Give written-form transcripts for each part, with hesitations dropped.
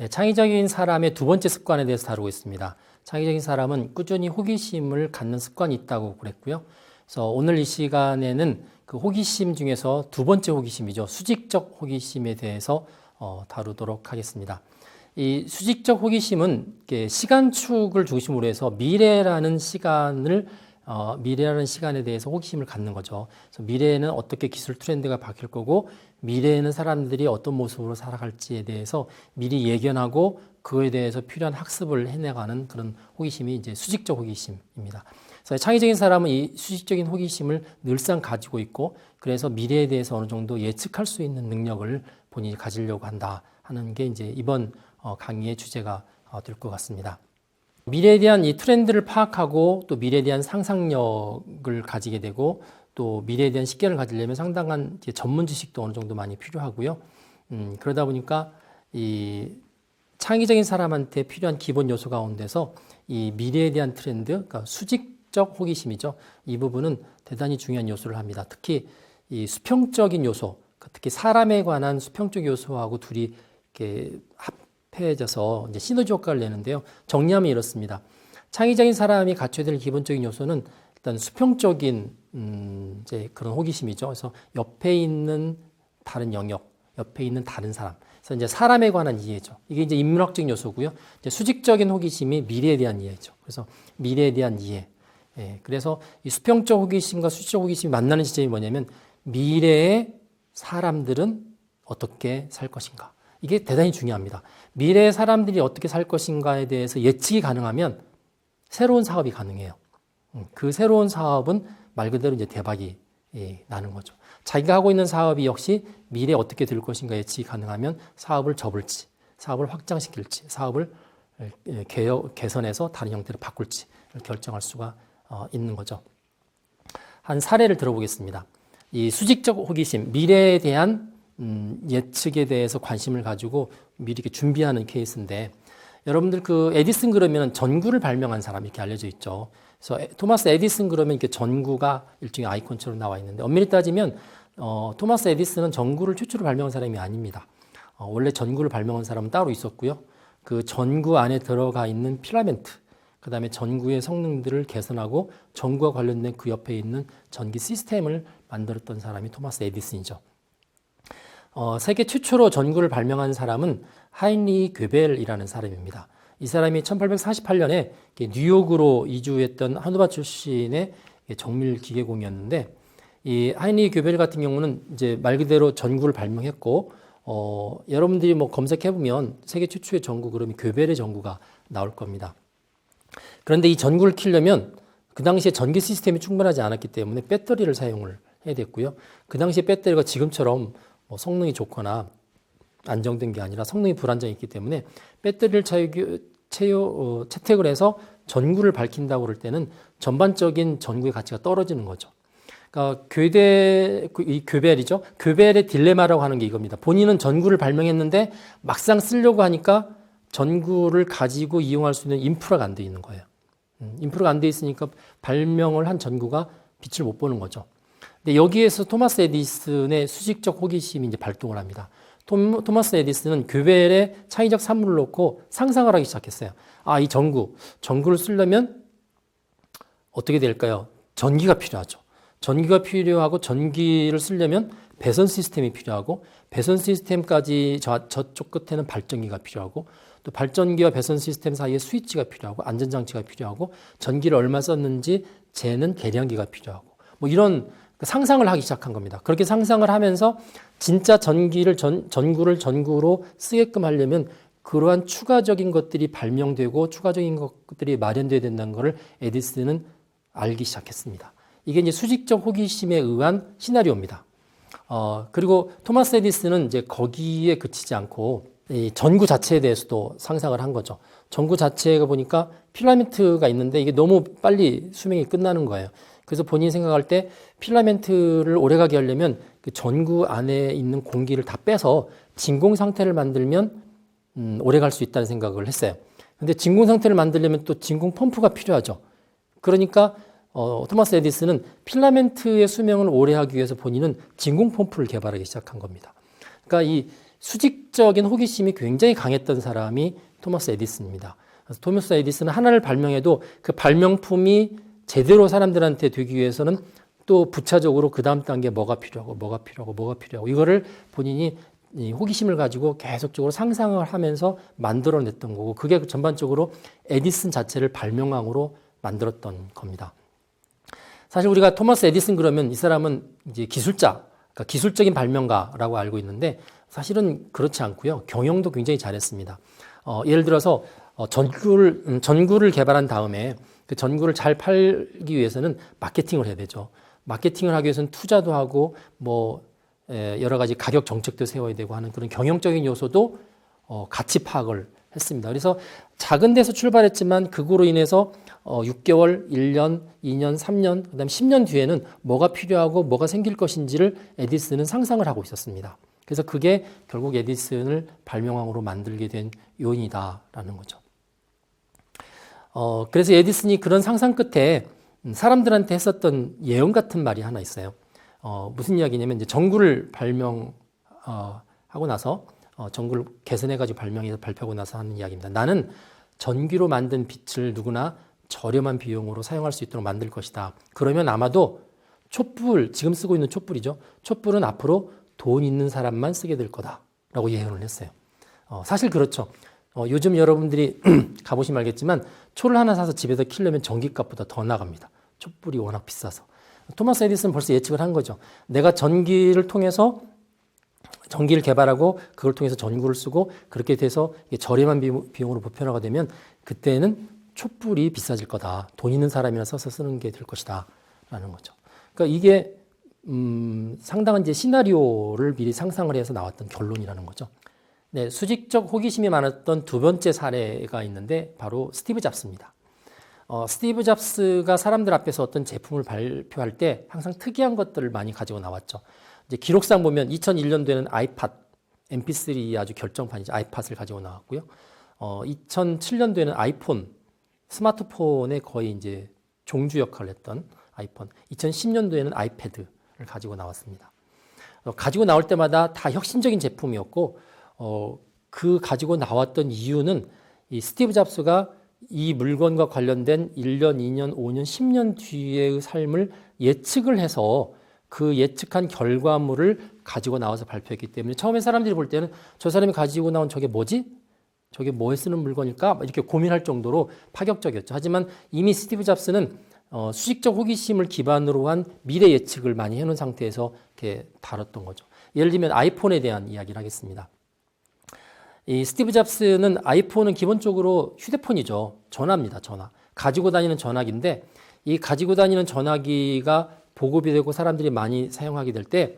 네, 창의적인 사람의 두 번째 습관에 대해서 다루고 있습니다. 창의적인 사람은 꾸준히 호기심을 갖는 습관이 있다고 그랬고요. 그래서 오늘 이 시간에는 그 호기심 중에서 두 번째 호기심이죠. 수직적 호기심에 대해서 다루도록 하겠습니다. 이 수직적 호기심은 시간축을 중심으로 해서 미래라는 시간에 대해서 호기심을 갖는 거죠. 그래서 미래에는 어떻게 기술 트렌드가 바뀔 거고, 미래에는 사람들이 어떤 모습으로 살아갈지에 대해서 미리 예견하고 그거에 대해서 필요한 학습을 해나가는 그런 호기심이 이제 수직적 호기심입니다. 그래서 창의적인 사람은 이 수직적인 호기심을 늘상 가지고 있고, 그래서 미래에 대해서 어느 정도 예측할 수 있는 능력을 본인이 가지려고 한다 하는 게 이제 이번 강의의 주제가 될 것 같습니다. 미래에 대한 이 트렌드를 파악하고 또 미래에 대한 상상력을 가지게 되고, 또 미래에 대한 식견을 가지려면 상당한 전문 지식도 어느 정도 많이 필요하고요. 그러다 보니까 이 창의적인 사람한테 필요한 기본 요소 가운데서 이 미래에 대한 트렌드, 그러니까 수직적 호기심이죠. 이 부분은 대단히 중요한 요소를 합니다. 특히 이 수평적인 요소, 특히 사람에 관한 수평적 요소하고 둘이 이렇게 합해져서 이제 시너지 효과를 내는데요. 정리하면 이렇습니다. 창의적인 사람이 갖춰야 될 기본적인 요소는 일단 수평적인 이제 그런 호기심이죠. 그래서 옆에 있는 다른 영역, 옆에 있는 다른 사람. 그래서 이제 사람에 관한 이해죠. 이게 이제 인문학적 요소고요. 이제 수직적인 호기심이 미래에 대한 이해죠. 그래서 미래에 대한 이해. 예, 그래서 이 수평적 호기심과 수직적 호기심이 만나는 지점이 뭐냐면 미래의 사람들은 어떻게 살 것인가. 이게 대단히 중요합니다. 미래의 사람들이 어떻게 살 것인가에 대해서 예측이 가능하면 새로운 사업이 가능해요. 그 새로운 사업은 말 그대로 이제 대박이 나는 거죠. 자기가 하고 있는 사업이 역시 미래에 어떻게 될 것인가 예측이 가능하면 사업을 접을지, 사업을 확장시킬지, 사업을 개선해서 다른 형태로 바꿀지 결정할 수가 있는 거죠. 한 사례를 들어보겠습니다. 이 수직적 호기심, 미래에 대한 예측에 대해서 관심을 가지고 미리 이렇게 준비하는 케이스인데, 여러분들 그 에디슨 그러면 전구를 발명한 사람 이렇게 알려져 있죠. 그래서 토마스 에디슨 그러면 이렇게 전구가 일종의 아이콘처럼 나와 있는데, 엄밀히 따지면 토마스 에디슨은 전구를 최초로 발명한 사람이 아닙니다. 원래 전구를 발명한 사람은 따로 있었고요. 그 전구 안에 들어가 있는 필라멘트, 그 다음에 전구의 성능들을 개선하고 전구와 관련된 그 옆에 있는 전기 시스템을 만들었던 사람이 토마스 에디슨이죠. 세계 최초로 전구를 발명한 사람은 하인리 괴벨이라는 사람입니다. 이 사람이 1848년에 뉴욕으로 이주했던 한우바 출신의 정밀 기계공이었는데, 이 하인리 괴벨 같은 경우는 이제 말 그대로 전구를 발명했고, 여러분들이 뭐 검색해보면 세계 최초의 전구 그러면 괴벨의 전구가 나올 겁니다. 그런데 이 전구를 키려면 그 당시에 전기 시스템이 충분하지 않았기 때문에 배터리를 사용을 해야 됐고요. 그 당시에 배터리가 지금처럼 성능이 좋거나 안정된 게 아니라 성능이 불안정했기 때문에 배터리를 채택을 해서 전구를 밝힌다고 그럴 때는 전반적인 전구의 가치가 떨어지는 거죠. 그러니까 이 괴벨이죠. 괴벨의 딜레마라고 하는 게 이겁니다. 본인은 전구를 발명했는데 막상 쓰려고 하니까 전구를 가지고 이용할 수 있는 인프라가 안 돼 있는 거예요. 인프라가 안 돼 있으니까 발명을 한 전구가 빛을 못 보는 거죠. 근데 여기에서 토마스 에디슨의 수직적 호기심이 이제 발동을 합니다. 토마스 에디슨은 괴벨의 창의적 산물을 놓고 상상을 하기 시작했어요. 아, 이 전구를 쓰려면 어떻게 될까요? 전기가 필요하죠. 전기가 필요하고, 전기를 쓰려면 배선 시스템이 필요하고, 배선 시스템까지 저쪽 끝에는 발전기가 필요하고, 또 발전기와 배선 시스템 사이에 스위치가 필요하고, 안전장치가 필요하고, 전기를 얼마 썼는지 재는 계량기가 필요하고, 뭐 이런 상상을 하기 시작한 겁니다. 그렇게 상상을 하면서 진짜 전구를 전구로 쓰게끔 하려면 그러한 추가적인 것들이 발명되고 추가적인 것들이 마련돼야 된다는 것을 에디슨은 알기 시작했습니다. 이게 이제 수직적 호기심에 의한 시나리오입니다. 그리고 토마스 에디슨은 이제 거기에 그치지 않고 이 전구 자체에 대해서도 상상을 한 거죠. 전구 자체가 보니까 필라멘트가 있는데 이게 너무 빨리 수명이 끝나는 거예요. 그래서 본인이 생각할 때 필라멘트를 오래가게 하려면 그 전구 안에 있는 공기를 다 빼서 진공 상태를 만들면 오래 갈 수 있다는 생각을 했어요. 근데 진공 상태를 만들려면 또 진공 펌프가 필요하죠. 그러니까 토마스 에디슨은 필라멘트의 수명을 오래 하기 위해서 본인은 진공 펌프를 개발하기 시작한 겁니다. 그러니까 이 수직적인 호기심이 굉장히 강했던 사람이 토마스 에디슨입니다. 그래서 토마스 에디슨은 하나를 발명해도 그 발명품이 제대로 사람들한테 되기 위해서는 또 부차적으로 그 다음 단계 뭐가 필요하고 이거를 본인이 이 호기심을 가지고 계속적으로 상상을 하면서 만들어냈던 거고, 그게 전반적으로 에디슨 자체를 발명왕으로 만들었던 겁니다. 사실 우리가 토마스 에디슨 그러면 이 사람은 이제 기술자, 그러니까 기술적인 발명가라고 알고 있는데 사실은 그렇지 않고요. 경영도 굉장히 잘했습니다. 예를 들어서 전구를 개발한 다음에 그 전구를 잘 팔기 위해서는 마케팅을 해야 되죠. 마케팅을 하기 위해서는 투자도 하고 여러 가지 가격 정책도 세워야 되고 하는 그런 경영적인 요소도 같이 파악을 했습니다. 그래서 작은 데서 출발했지만 그거로 인해서 6개월, 1년, 2년, 3년, 그다음 10년 뒤에는 뭐가 필요하고 뭐가 생길 것인지를 에디슨은 상상을 하고 있었습니다. 그래서 그게 결국 에디슨을 발명왕으로 만들게 된 요인이다라는 거죠. 그래서 에디슨이 그런 상상 끝에 사람들한테 했었던 예언 같은 말이 하나 있어요. 무슨 이야기냐면 이제 전구를 발명하고 나서 전구를 개선해가지고 발표하고 나서 하는 이야기입니다. 나는 전기로 만든 빛을 누구나 저렴한 비용으로 사용할 수 있도록 만들 것이다. 그러면 아마도 촛불, 지금 쓰고 있는 촛불이죠. 촛불은 앞으로 돈 있는 사람만 쓰게 될 거다라고 예언을 했어요. 사실 그렇죠. 요즘 여러분들이 가보시면 알겠지만 초를 하나 사서 집에서 키려면 전기값보다 더 나갑니다. 촛불이 워낙 비싸서. 토마스 에디슨은 벌써 예측을 한 거죠. 내가 전기를 개발하고 그걸 통해서 전구를 쓰고 그렇게 돼서 저렴한 비용으로 보편화가 되면 그때는 촛불이 비싸질 거다. 돈 있는 사람이나 써서 쓰는 게 될 것이다. 라는 거죠. 그러니까 이게 상당한 이제 시나리오를 미리 상상을 해서 나왔던 결론이라는 거죠. 네, 수직적 호기심이 많았던 두 번째 사례가 있는데 바로 스티브 잡스입니다. 스티브 잡스가 사람들 앞에서 어떤 제품을 발표할 때 항상 특이한 것들을 많이 가지고 나왔죠. 이제 기록상 보면 2001년도에는 아이팟, MP3 아주 결정판이죠. 아이팟을 가지고 나왔고요. 2007년도에는 아이폰, 스마트폰의 거의 이제 종주 역할을 했던 아이폰, 2010년도에는 아이패드를 가지고 나왔습니다. 가지고 나올 때마다 다 혁신적인 제품이었고, 그 가지고 나왔던 이유는 이 스티브 잡스가 이 물건과 관련된 1년, 2년, 5년, 10년 뒤의 삶을 예측을 해서 그 예측한 결과물을 가지고 나와서 발표했기 때문에 처음에 사람들이 볼 때는 저 사람이 가지고 나온 저게 뭐지? 저게 뭐에 쓰는 물건일까? 이렇게 고민할 정도로 파격적이었죠. 하지만 이미 스티브 잡스는 수직적 호기심을 기반으로 한 미래 예측을 많이 해놓은 상태에서 이렇게 다뤘던 거죠. 예를 들면 아이폰에 대한 이야기를 하겠습니다. 이 스티브 잡스는 아이폰은 기본적으로 휴대폰이죠. 전화입니다. 전화. 가지고 다니는 전화기인데 이 가지고 다니는 전화기가 보급이 되고 사람들이 많이 사용하게 될 때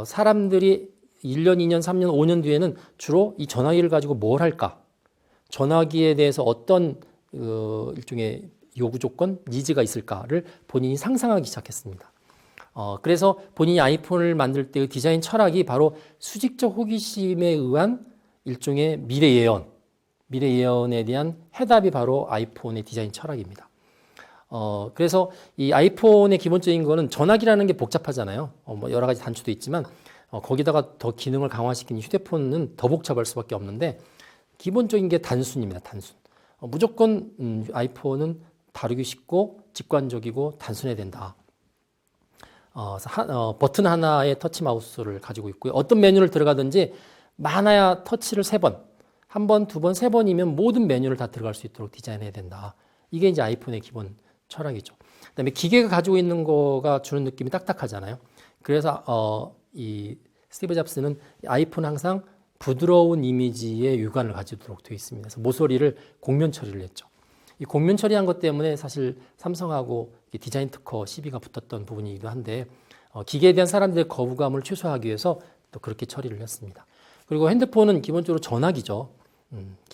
사람들이 1년, 2년, 3년, 5년 뒤에는 주로 이 전화기를 가지고 뭘 할까? 전화기에 대해서 어떤 일종의 요구 조건, 니즈가 있을까를 본인이 상상하기 시작했습니다. 그래서 본인이 아이폰을 만들 때의 디자인 철학이 바로 수직적 호기심에 의한 일종의 미래 예언에 대한 해답이 바로 아이폰의 디자인 철학입니다. 그래서 이 아이폰의 기본적인 거는 전화기라는 게 복잡하잖아요. 뭐 여러 가지 단추도 있지만 거기다가 더 기능을 강화시킨 휴대폰은 더 복잡할 수밖에 없는데 기본적인 게 단순입니다. 단순. 무조건 아이폰은 다루기 쉽고 직관적이고 단순해야 된다. 버튼 하나의 터치 마우스를 가지고 있고요. 어떤 메뉴를 들어가든지 많아야 터치를 3번, 1번, 2번, 3번이면 모든 메뉴를 다 들어갈 수 있도록 디자인해야 된다. 이게 이제 아이폰의 기본 철학이죠. 그다음에 기계가 가지고 있는 거가 주는 느낌이 딱딱하잖아요. 그래서 이 스티브 잡스는 아이폰 항상 부드러운 이미지의 육안을 가지도록 되어 있습니다. 그래서 모서리를 곡면 처리를 했죠. 이 곡면 처리한 것 때문에 사실 삼성하고 디자인 특허 시비가 붙었던 부분이기도 한데 기계에 대한 사람들의 거부감을 최소화하기 위해서 또 그렇게 처리를 했습니다. 그리고 핸드폰은 기본적으로 전화기죠.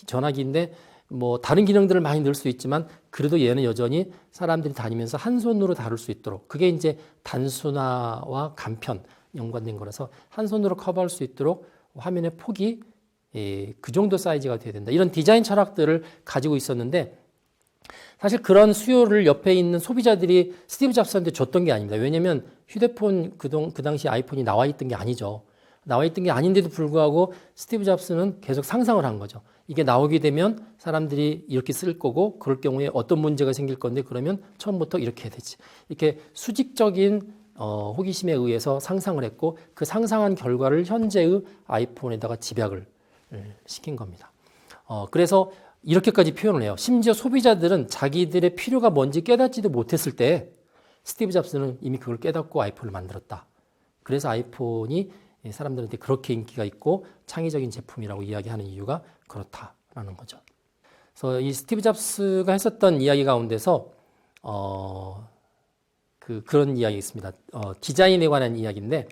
전화기인데 뭐 다른 기능들을 많이 넣을 수 있지만 그래도 얘는 여전히 사람들이 다니면서 한 손으로 다룰 수 있도록 그게 이제 단순화와 간편 연관된 거라서 한 손으로 커버할 수 있도록 화면의 폭이 그 정도 사이즈가 돼야 된다. 이런 디자인 철학들을 가지고 있었는데 사실 그런 수요를 옆에 있는 소비자들이 스티브 잡스한테 줬던 게 아닙니다. 왜냐하면 휴대폰 그 당시 아이폰이 나와 있던 게 아니죠. 나와 있던 게 아닌데도 불구하고 스티브 잡스는 계속 상상을 한 거죠. 이게 나오게 되면 사람들이 이렇게 쓸 거고 그럴 경우에 어떤 문제가 생길 건데 그러면 처음부터 이렇게 해야 되지. 이렇게 수직적인 호기심에 의해서 상상을 했고 그 상상한 결과를 현재의 아이폰에다가 집약을 시킨 겁니다. 그래서 이렇게까지 표현을 해요. 심지어 소비자들은 자기들의 필요가 뭔지 깨닫지도 못했을 때 스티브 잡스는 이미 그걸 깨닫고 아이폰을 만들었다. 그래서 아이폰이 사람들한테 그렇게 인기가 있고 창의적인 제품이라고 이야기하는 이유가 그렇다라는 거죠. 그래서 이 스티브 잡스가 했었던 이야기 가운데서 그런 이야기 있습니다. 디자인에 관한 이야기인데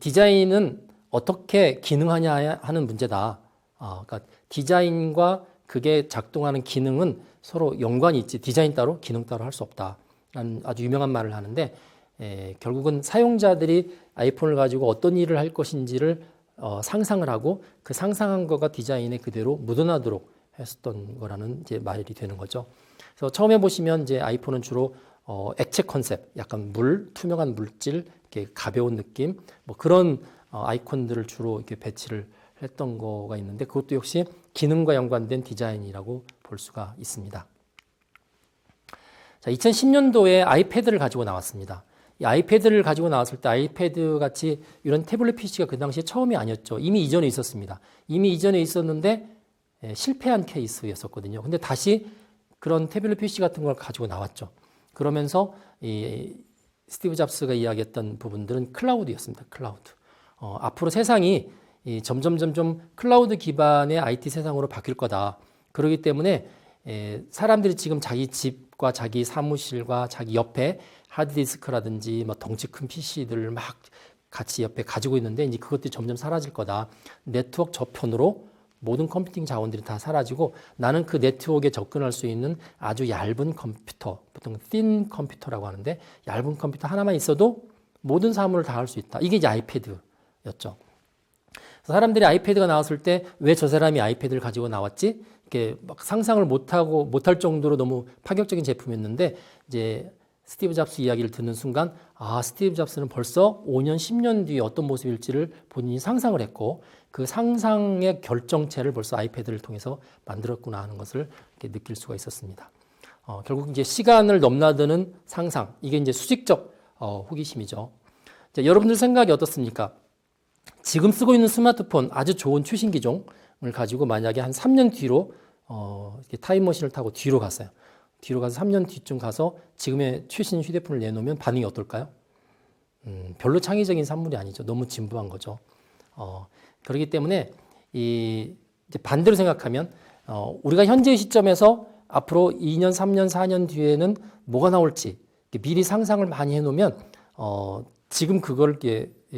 디자인은 어떻게 기능하냐 하는 문제다. 그러니까 디자인과 그게 작동하는 기능은 서로 연관이 있지 디자인 따로 기능 따로 할 수 없다라는 아주 유명한 말을 하는데 결국은 사용자들이 아이폰을 가지고 어떤 일을 할 것인지를 상상을 하고 그 상상한 거가 디자인에 그대로 묻어나도록 했었던 거라는 이제 말이 되는 거죠. 그래서 처음에 보시면 이제 아이폰은 주로 액체 컨셉, 약간 투명한 물질, 이렇게 가벼운 느낌, 뭐 그런 아이콘들을 주로 이렇게 배치를 했던 거가 있는데 그것도 역시 기능과 연관된 디자인이라고 볼 수가 있습니다. 자, 2010년도에 아이패드를 가지고 나왔습니다. 이 아이패드를 가지고 나왔을 때 아이패드 같이 이런 태블릿 PC가 그 당시에 처음이 아니었죠. 이미 이전에 있었습니다. 이미 이전에 있었는데 실패한 케이스였었거든요. 근데 다시 그런 태블릿 PC 같은 걸 가지고 나왔죠. 그러면서 이 스티브 잡스가 이야기했던 부분들은 클라우드였습니다. 클라우드. 앞으로 세상이 점점 클라우드 기반의 IT 세상으로 바뀔 거다. 그렇기 때문에 사람들이 지금 자기 집과 자기 사무실과 자기 옆에 하드디스크라든지 뭐 덩치 큰 PC들을 막 같이 옆에 가지고 있는데 이제 그것들이 점점 사라질 거다. 네트워크 저편으로 모든 컴퓨팅 자원들이 다 사라지고 나는 그 네트워크에 접근할 수 있는 아주 얇은 컴퓨터, 보통 thin 컴퓨터라고 하는데 얇은 컴퓨터 하나만 있어도 모든 사물을 다 할 수 있다. 이게 이제 아이패드였죠. 사람들이 아이패드가 나왔을 때 왜 저 사람이 아이패드를 가지고 나왔지? 이렇게 막 상상을 못할 정도로 너무 파격적인 제품이었는데 이제 스티브 잡스 이야기를 듣는 순간 스티브 잡스는 벌써 5년, 10년 뒤에 어떤 모습일지를 본인이 상상을 했고 그 상상의 결정체를 벌써 아이패드를 통해서 만들었구나 하는 것을 이렇게 느낄 수가 있었습니다. 결국 이제 시간을 넘나드는 상상, 이게 이제 수직적 호기심이죠. 자, 여러분들 생각이 어떻습니까? 지금 쓰고 있는 스마트폰 아주 좋은 최신 기종을 가지고 만약에 한 3년 뒤로 타임머신을 타고 뒤로 갔어요. 뒤로 가서 3년 뒤쯤 가서 지금의 최신 휴대폰을 내놓으면 반응이 어떨까요? 별로 창의적인 산물이 아니죠. 너무 진부한 거죠. 그렇기 때문에 이제 반대로 생각하면 우리가 현재의 시점에서 앞으로 2년, 3년, 4년 뒤에는 뭐가 나올지 미리 상상을 많이 해놓으면 지금 그걸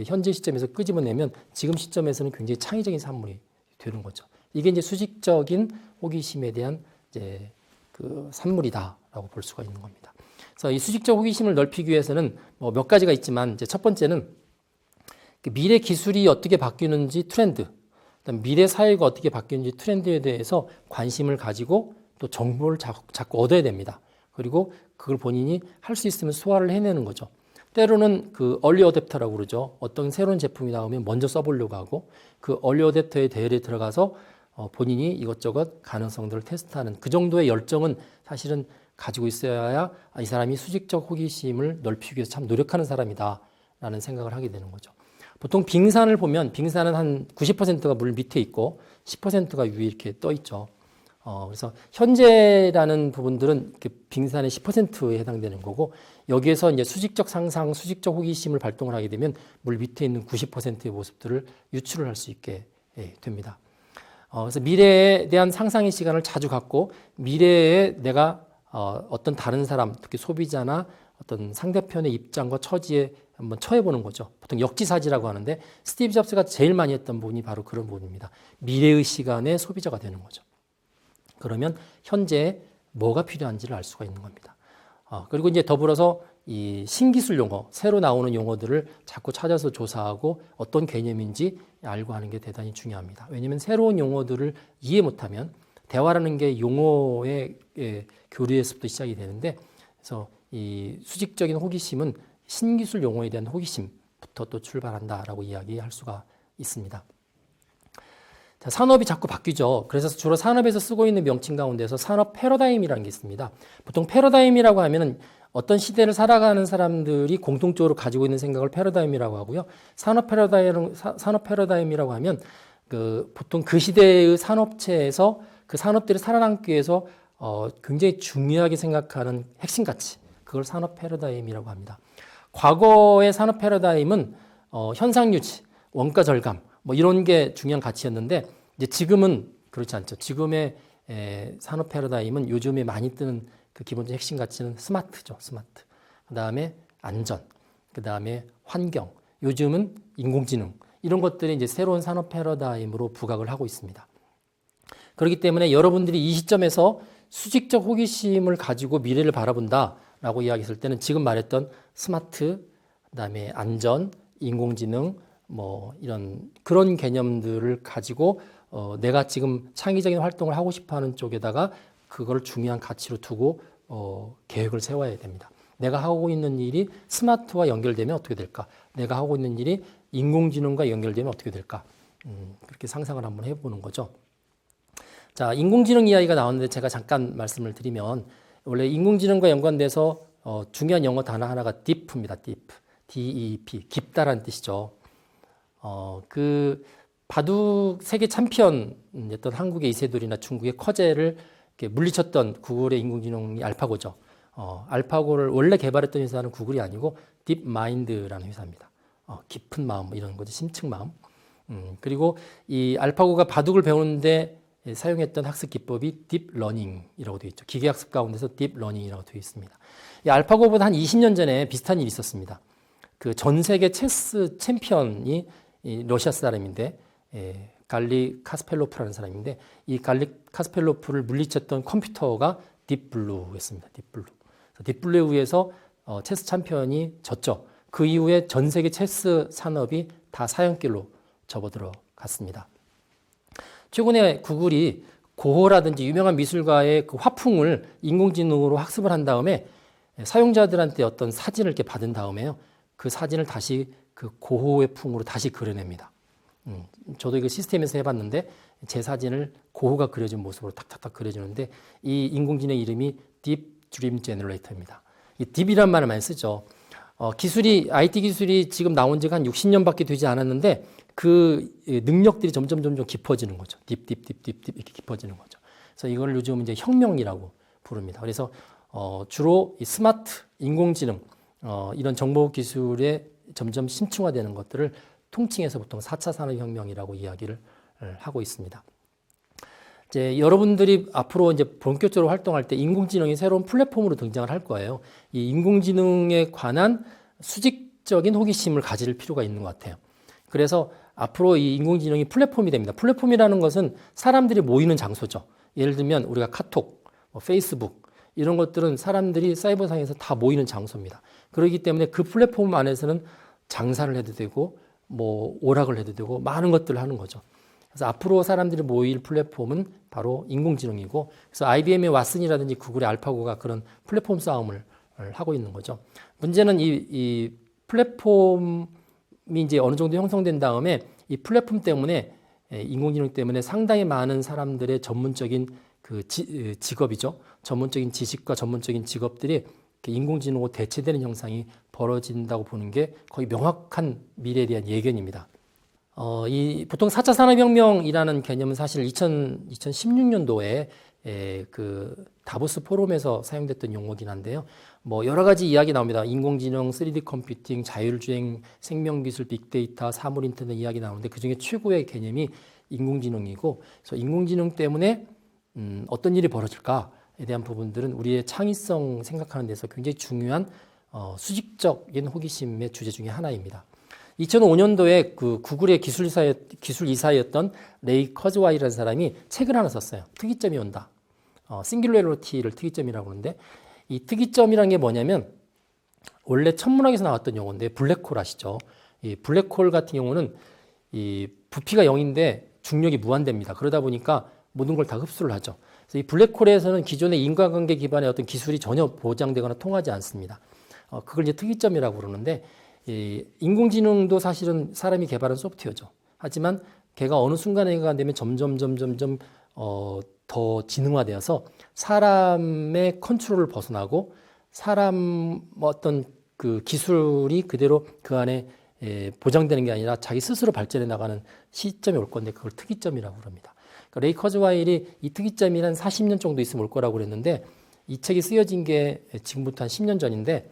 현재 시점에서 끄집어내면 지금 시점에서는 굉장히 창의적인 산물이 되는 거죠. 이게 이제 수직적인 호기심에 대한 이제 그 산물이다라고 볼 수가 있는 겁니다. 그래서 이 수직적 호기심을 넓히기 위해서는 뭐 몇 가지가 있지만 이제 첫 번째는 미래 기술이 어떻게 바뀌는지 트렌드, 그다음 미래 사회가 어떻게 바뀌는지 트렌드에 대해서 관심을 가지고 또 정보를 자꾸 얻어야 됩니다. 그리고 그걸 본인이 할 수 있으면 소화를 해내는 거죠. 때로는 그 얼리 어댑터라고 그러죠. 어떤 새로운 제품이 나오면 먼저 써보려고 하고 그 얼리 어댑터의 대열에 들어가서 본인이 이것저것 가능성들을 테스트하는 그 정도의 열정은 사실은 가지고 있어야 이 사람이 수직적 호기심을 넓히기 위해서 참 노력하는 사람이다라는 생각을 하게 되는 거죠. 보통 빙산을 보면 빙산은 한 90%가 물 밑에 있고 10%가 위에 이렇게 떠 있죠. 그래서 현재라는 부분들은 이렇게 빙산의 10%에 해당되는 거고 여기에서 이제 수직적 상상, 수직적 호기심을 발동을 하게 되면 물 밑에 있는 90%의 모습들을 유출을 할 수 있게 됩니다. 그래서 미래에 대한 상상의 시간을 자주 갖고 미래에 내가 어떤 다른 사람, 특히 소비자나 어떤 상대편의 입장과 처지에 한번 처해보는 거죠. 보통 역지사지라고 하는데 스티브 잡스가 제일 많이 했던 부분이 바로 그런 부분입니다. 미래의 시간의 소비자가 되는 거죠. 그러면 현재 뭐가 필요한지를 알 수가 있는 겁니다. 그리고 이제 더불어서 이 신기술 용어, 새로 나오는 용어들을 자꾸 찾아서 조사하고 어떤 개념인지 알고 하는 게 대단히 중요합니다. 왜냐하면 새로운 용어들을 이해 못하면 대화라는 게 용어의 교류에서부터 시작이 되는데, 그래서 이 수직적인 호기심은 신기술 용어에 대한 호기심부터 또 출발한다라고 이야기할 수가 있습니다. 자, 산업이 자꾸 바뀌죠. 그래서 주로 산업에서 쓰고 있는 명칭 가운데서 산업 패러다임이라는 게 있습니다. 보통 패러다임이라고 하면은 어떤 시대를 살아가는 사람들이 공통적으로 가지고 있는 생각을 패러다임이라고 하고요. 산업 패러다임이라고 하면 보통 그 시대의 산업체에서 그 산업들이 살아남기 위해서 굉장히 중요하게 생각하는 핵심 가치, 그걸 산업 패러다임이라고 합니다. 과거의 산업 패러다임은 현상 유지, 원가 절감 뭐 이런 게 중요한 가치였는데, 이제 지금은 그렇지 않죠. 지금의 산업 패러다임은 요즘에 많이 뜨는 그 기본적인 핵심 가치는 스마트죠. 스마트. 그 다음에 안전, 그 다음에 환경, 요즘은 인공지능, 이런 것들이 이제 새로운 산업 패러다임으로 부각을 하고 있습니다. 그렇기 때문에 여러분들이 이 시점에서 수직적 호기심을 가지고 미래를 바라본다라고 이야기했을 때는 지금 말했던 스마트, 그다음에 안전, 인공지능, 뭐 이런 그런 개념들을 가지고 내가 지금 창의적인 활동을 하고 싶어하는 쪽에다가 그걸 중요한 가치로 두고 계획을 세워야 됩니다. 내가 하고 있는 일이 스마트와 연결되면 어떻게 될까? 내가 하고 있는 일이 인공지능과 연결되면 어떻게 될까? 그렇게 상상을 한번 해보는 거죠. 자, 인공지능 이야기가 나왔는데 제가 잠깐 말씀을 드리면, 원래 인공지능과 연관돼서 중요한 영어 단어 하나가 deep입니다. deep, D-E-E-P, 깊다라는 뜻이죠. 그 바둑 세계 챔피언이었던 한국의 이세돌이나 중국의 커제를 이렇게 물리쳤던 구글의 인공지능이 알파고죠. 알파고를 원래 개발했던 회사는 구글이 아니고 딥마인드라는 회사입니다. 깊은 마음, 뭐 이런 거죠. 심층 마음. 그리고 이 알파고가 바둑을 배우는데 사용했던 학습 기법이 딥러닝이라고 되어 있죠. 기계학습 가운데서 딥러닝이라고 되어 있습니다. 이 알파고보다 한 20년 전에 비슷한 일이 있었습니다. 그 전 세계 체스 챔피언이 이 러시아 사람인데, 갈리 카스펠로프라는 사람인데, 이 갈리 카스펠로프를 물리쳤던 컴퓨터가 딥블루였습니다. 딥블루. 딥블루에 의해서 체스 챔피언이 졌죠. 그 이후에 전 세계 체스 산업이 다 사형길로 접어들어갔습니다. 최근에 구글이 고흐라든지 유명한 미술가의 그 화풍을 인공지능으로 학습을 한 다음에 사용자들한테 어떤 사진을 이렇게 받은 다음에요, 그 사진을 다시 그 고흐의 풍으로 다시 그려냅니다. 저도 이거 시스템에서 해봤는데 제 사진을 고흐가 그려진 모습으로 탁탁탁 그려주는데, 이 인공지능 이름이 딥 드림 제너레이터입니다. 이 딥이란 말을 많이 쓰죠. IT 기술이 지금 나온 지가 한 60년밖에 되지 않았는데 그 능력들이 점점 깊어지는 거죠. 딥 이렇게 깊어지는 거죠. 그래서 이걸 요즘 이제 혁명이라고 부릅니다. 그래서 주로 이 스마트, 인공지능, 이런 정보 기술에 점점 심층화되는 것들을 통칭해서 보통 4차 산업혁명이라고 이야기를 하고 있습니다. 이제 여러분들이 앞으로 이제 본격적으로 활동할 때 인공지능이 새로운 플랫폼으로 등장을 할 거예요. 이 인공지능에 관한 수직적인 호기심을 가질 필요가 있는 것 같아요. 그래서 앞으로 이 인공지능이 플랫폼이 됩니다. 플랫폼이라는 것은 사람들이 모이는 장소죠. 예를 들면 우리가 카톡, 페이스북, 이런 것들은 사람들이 사이버상에서 다 모이는 장소입니다. 그렇기 때문에 그 플랫폼 안에서는 장사를 해도 되고, 뭐 오락을 해도 되고, 많은 것들을 하는 거죠. 그래서 앞으로 사람들이 모일 플랫폼은 바로 인공지능이고, 그래서 IBM의 왓슨이라든지 구글의 알파고가 그런 플랫폼 싸움을 하고 있는 거죠. 문제는 이 플랫폼이 이제 어느 정도 형성된 다음에 이 플랫폼 때문에, 인공지능 때문에 상당히 많은 사람들의 전문적인 그 직업이죠. 전문적인 지식과 전문적인 직업들이 인공지능으로 대체되는 현상이 벌어진다고 보는 게 거의 명확한 미래에 대한 예견입니다. 보통 4차 산업혁명이라는 개념은 사실 2016년도에 그 다보스 포럼에서 사용됐던 용어긴 한데요. 뭐 여러 가지 이야기 나옵니다. 인공지능, 3D 컴퓨팅, 자율주행, 생명기술, 빅데이터, 사물인터넷 이야기 나오는데 그중에 최고의 개념이 인공지능이고, 그래서 인공지능 때문에 어떤 일이 벌어질까에 대한 부분들은 우리의 창의성 생각하는 데서 굉장히 중요한 수직적인 호기심의 주제 중에 하나입니다. 2005년도에 그 구글의 기술이사였던 레이 커즈와이라는 사람이 책을 하나 썼어요. 특이점이 온다. 싱귤레러티를 특이점이라고 하는데, 이 특이점이라는 게 뭐냐면 원래 천문학에서 나왔던 용어인데, 블랙홀 아시죠? 이 블랙홀 같은 경우는 이 부피가 0인데 중력이 무한대입니다. 그러다 보니까 모든 걸 다 흡수를 하죠. 그래서 이 블랙홀에서는 기존의 인과관계 기반의 어떤 기술이 전혀 보장되거나 통하지 않습니다. 그걸 이제 특이점이라고 그러는데, 이 인공지능도 사실은 사람이 개발한 소프트웨어죠. 하지만 걔가 어느 순간에가 되면 점점 더 지능화되어서 사람의 컨트롤을 벗어나고 사람 어떤 그 기술이 그대로 그 안에 보장되는 게 아니라 자기 스스로 발전해 나가는 시점이 올 건데, 그걸 특이점이라고 그럽니다. 그러니까 레이 커즈와일이 이 특이점이 한 40년 정도 있으면 올 거라고 그랬는데, 이 책이 쓰여진 게 지금부터 한 10년 전인데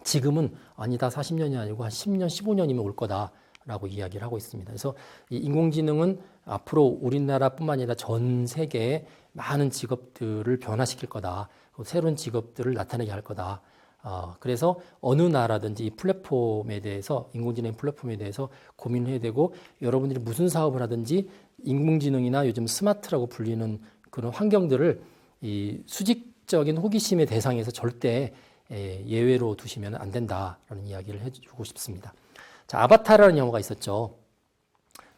지금은 아니다, 40년이 아니고 한 10년, 15년이면 올 거다라고 이야기를 하고 있습니다. 그래서 이 인공지능은 앞으로 우리나라뿐만 아니라 전 세계의 많은 직업들을 변화시킬 거다. 새로운 직업들을 나타내게 할 거다. 그래서 어느 나라든지 이 플랫폼에 대해서, 인공지능 플랫폼에 대해서 고민해야 되고, 여러분들이 무슨 사업을 하든지 인공지능이나 요즘 스마트라고 불리는 그런 환경들을 이 수직적인 호기심의 대상에서 절대 예외로 두시면 안 된다라는 이야기를 해주고 싶습니다. 자, 아바타라는 영화가 있었죠.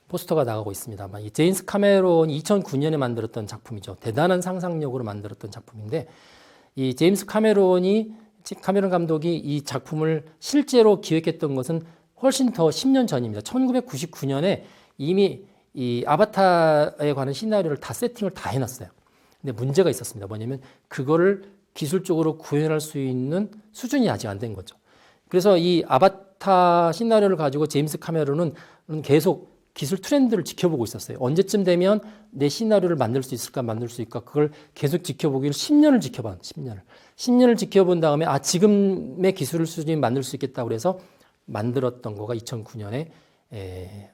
포스터가 나가고 있습니다. 이 제임스 카메론이 2009년에 만들었던 작품이죠. 대단한 상상력으로 만들었던 작품인데, 이 제임스 카메론 감독이 이 작품을 실제로 기획했던 것은 훨씬 더 10년 전입니다. 1999년에 이미 이 아바타에 관한 시나리오를 다 세팅을 다 해놨어요. 근데 문제가 있었습니다. 뭐냐면 그거를 기술적으로 구현할 수 있는 수준이 아직 안 된 거죠. 그래서 이 아바타 시나리오를 가지고 제임스 카메론은 계속 기술 트렌드를 지켜보고 있었어요. 언제쯤 되면 내 시나리오를 만들 수 있을까, 그걸 계속 지켜보기를 10년을 지켜봐, 10년을 지켜본 다음에, 지금의 기술 수준이 만들 수 있겠다고 그래서 만들었던 거가 2009년에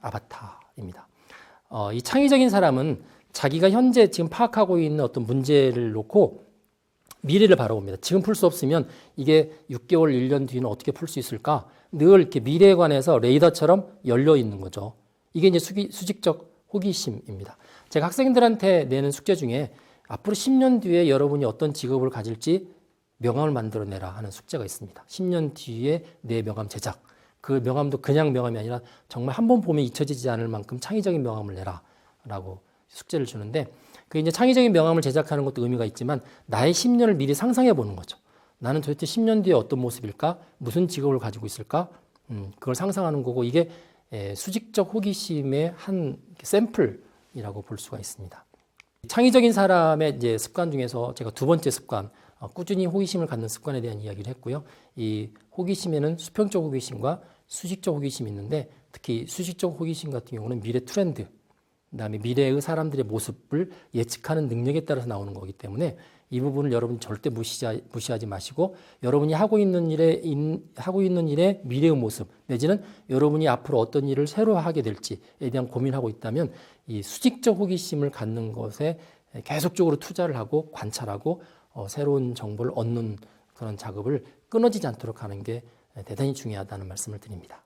아바타입니다. 이 창의적인 사람은 자기가 현재 지금 파악하고 있는 어떤 문제를 놓고 미래를 바라봅니다. 지금 풀 수 없으면 이게 6개월, 1년 뒤는 어떻게 풀 수 있을까? 늘 이렇게 미래에 관해서 레이더처럼 열려 있는 거죠. 이게 이제 수직적 호기심입니다. 제가 학생들한테 내는 숙제 중에 앞으로 10년 뒤에 여러분이 어떤 직업을 가질지 명함을 만들어내라 하는 숙제가 있습니다. 10년 뒤에 내 명함 제작. 그 명함도 그냥 명함이 아니라 정말 한 번 보면 잊혀지지 않을 만큼 창의적인 명함을 내라 라고 숙제를 주는데, 그 이제 창의적인 명함을 제작하는 것도 의미가 있지만 나의 10년을 미리 상상해 보는 거죠. 나는 도대체 10년 뒤에 어떤 모습일까? 무슨 직업을 가지고 있을까? 그걸 상상하는 거고, 이게 수직적 호기심의 한 샘플이라고 볼 수가 있습니다. 창의적인 사람의 이제 습관 중에서 제가 두 번째 습관, 꾸준히 호기심을 갖는 습관에 대한 이야기를 했고요. 이 호기심에는 수평적 호기심과 수직적 호기심이 있는데, 특히 수직적 호기심 같은 경우는 미래 트렌드, 그다음에 미래의 사람들의 모습을 예측하는 능력에 따라서 나오는 거기 때문에 이 부분을 여러분 절대 무시하지 마시고, 여러분이 하고 있는 일의 미래의 모습, 내지는 여러분이 앞으로 어떤 일을 새로 하게 될지에 대한 고민하고 있다면 이 수직적 호기심을 갖는 것에 계속적으로 투자를 하고 관찰하고 새로운 정보를 얻는 그런 작업을 끊어지지 않도록 하는 게 대단히 중요하다는 말씀을 드립니다.